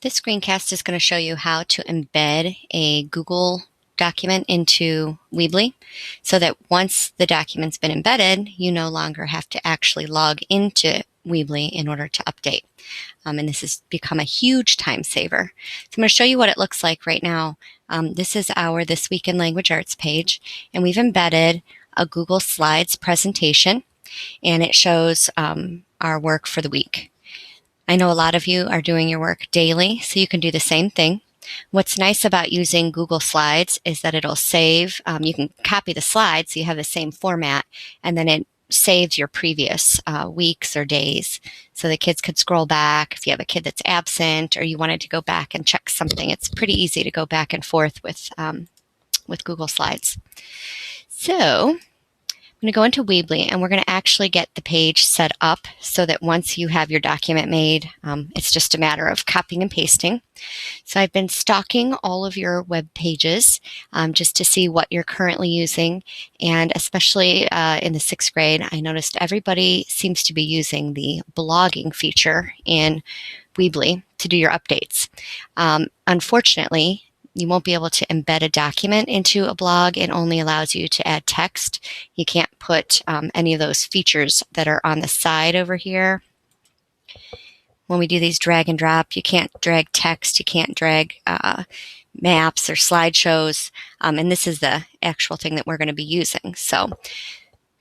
This screencast is going to show you how to embed a Google document into Weebly so that once the document's been embedded, you no longer have to actually log into Weebly in order to update. And this has become a huge time saver. So I'm going to show you what it looks like right now. This is our This Week in Language Arts page, and we've embedded a Google Slides presentation, and it shows our work for the week. I know a lot of you are doing your work daily, so you can do the same thing. What's nice about using Google Slides is that it'll save, you can copy the slides so you have the same format, and then it saves your previous weeks or days. So the kids could scroll back if you have a kid that's absent or you wanted to go back and check something. It's pretty easy to go back and forth with Google Slides. So I'm going to go into Weebly, and we're going to actually get the page set up so that once you have your document made, it's just a matter of copying and pasting. So I've been stalking all of your web pages just to see what you're currently using, and especially in the 6th grade, I noticed everybody seems to be using the blogging feature in Weebly to do your updates. Unfortunately, you won't be able to embed a document into a blog. It only allows you to add text. You can't put any of those features that are on the side over here. When we do these drag and drop, you can't drag text, you can't drag maps or slideshows, and this is the actual thing that we're going to be using. So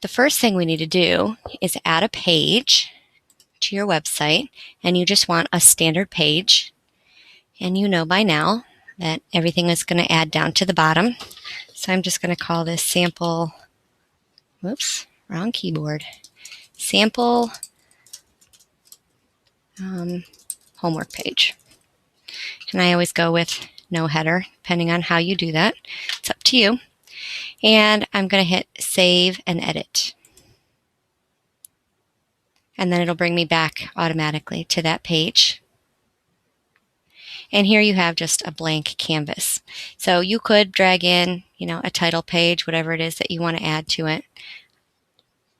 the first thing we need to do is add a page to your website, and you just want a standard page, and you know by now that everything is going to add down to the bottom. So I'm just going to call this sample, whoops, wrong keyboard, sample homework page. And I always go with no header, depending on how you do that. It's up to you. And I'm going to hit save and edit. And then it'll bring me back automatically to that page. And here you have just a blank canvas. So you could drag in, a title page, whatever it is that you want to add to it.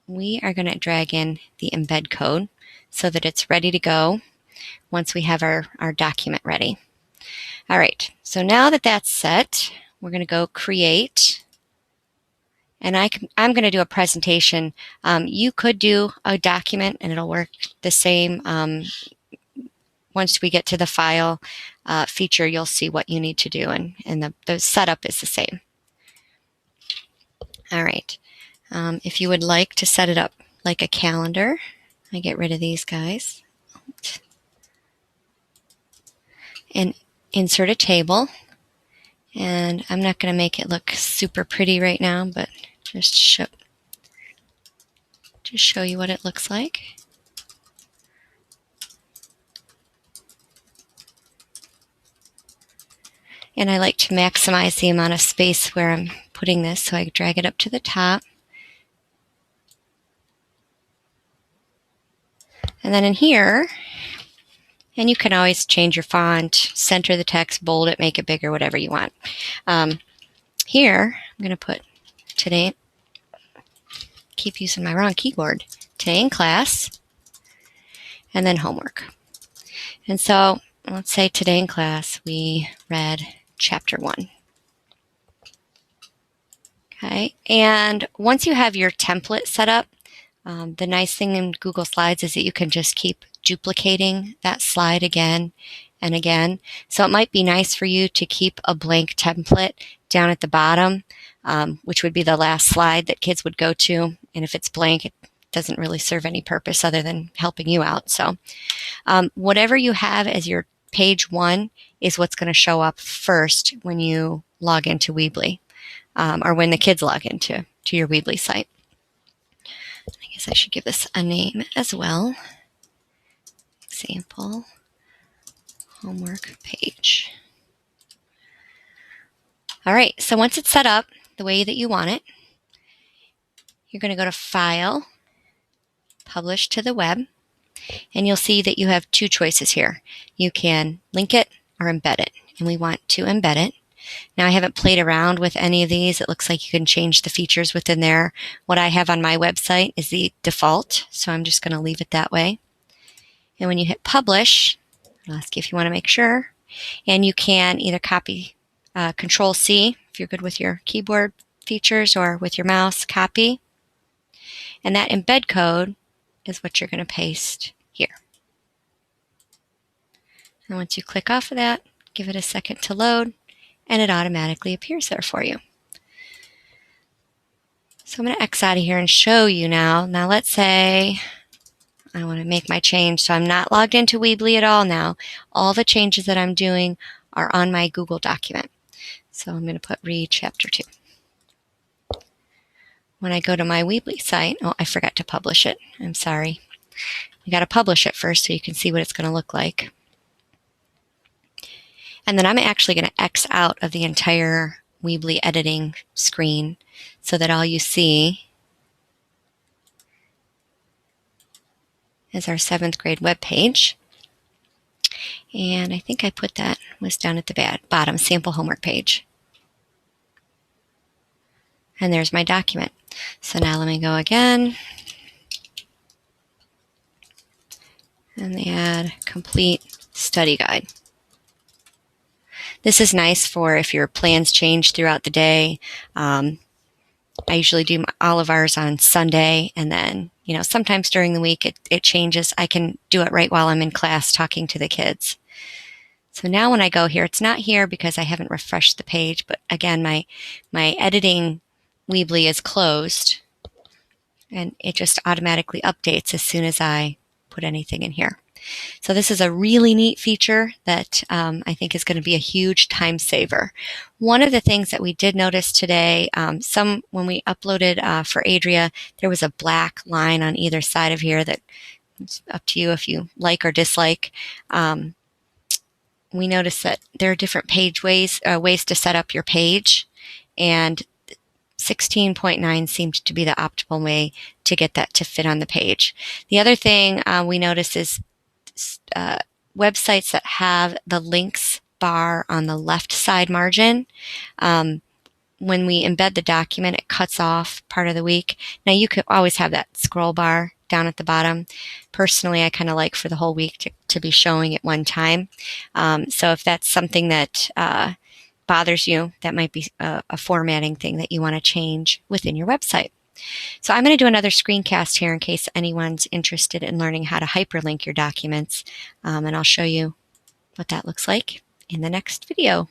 We are going to drag in the embed code so that it's ready to go once we have our document ready. All right, so now that that's set, we're going to go create. And I'm going to do a presentation. You could do a document and it'll work the same. Once we get to the file feature, you'll see what you need to do, and the setup is the same. All right. If you would like to set it up like a calendar, I get rid of these guys. And insert a table. And I'm not going to make it look super pretty right now, but just show you what it looks like. And I like to maximize the amount of space where I'm putting this, so I drag it up to the top. And then in here, and you can always change your font, center the text, bold it, make it bigger, whatever you want. Here, I'm going to put today, keep using my wrong keyboard, today in class, and then homework. And so let's say today in class we read Chapter 1. Okay, and once you have your template set up, the nice thing in Google Slides is that you can just keep duplicating that slide again and again. So it might be nice for you to keep a blank template down at the bottom, which would be the last slide that kids would go to. And if it's blank, it doesn't really serve any purpose other than helping you out. So whatever you have as your page 1 is what's going to show up first when you log into Weebly, or when the kids log into your Weebly site. I guess I should give this a name as well. Example homework page. All right, so once it's set up the way that you want it, you're going to go to File, Publish to the Web, and you'll see that you have 2 choices here. You can link it or embed it, and we want to embed it. Now, I haven't played around with any of these. It looks like you can change the features within there. What I have on my website is the default, so I'm just going to leave it that way. And when you hit Publish, I'll ask you if you want to make sure. And you can either copy Control C if you're good with your keyboard features, or with your mouse, copy. And that embed code is what you're going to paste here. And once you click off of that, give it a second to load, and it automatically appears there for you. So I'm going to X out of here and show you now. Now let's say I want to make my change, so I'm not logged into Weebly at all now. All the changes that I'm doing are on my Google document. So I'm going to put read chapter 2. When I go to my Weebly site, oh, I forgot to publish it. I'm sorry. You got to publish it first so you can see what it's going to look like. And then I'm actually going to X out of the entire Weebly editing screen so that all you see is our 7th grade web page. And I think I put that was down at the bottom, sample homework page. And there's my document. So now let me go again and add complete study guide. This is nice for if your plans change throughout the day. I usually do all of ours on Sunday, and then, sometimes during the week it changes. I can do it right while I'm in class talking to the kids. So now when I go here, it's not here because I haven't refreshed the page, but again, my editing Weebly is closed, and it just automatically updates as soon as I put anything in here. So this is a really neat feature that I think is going to be a huge time saver. One of the things that we did notice today, when we uploaded for Adria, there was a black line on either side of here that it's up to you if you like or dislike. We noticed that there are different ways to set up your page, and 16.9 seemed to be the optimal way to get that to fit on the page. The other thing we noticed is websites that have the links bar on the left side margin. When we embed the document, it cuts off part of the week. Now you could always have that scroll bar down at the bottom. Personally, I kind of like for the whole week to be showing at one time. So if that's something that bothers you, that might be a formatting thing that you want to change within your website. So I'm going to do another screencast here in case anyone's interested in learning how to hyperlink your documents, and I'll show you what that looks like in the next video.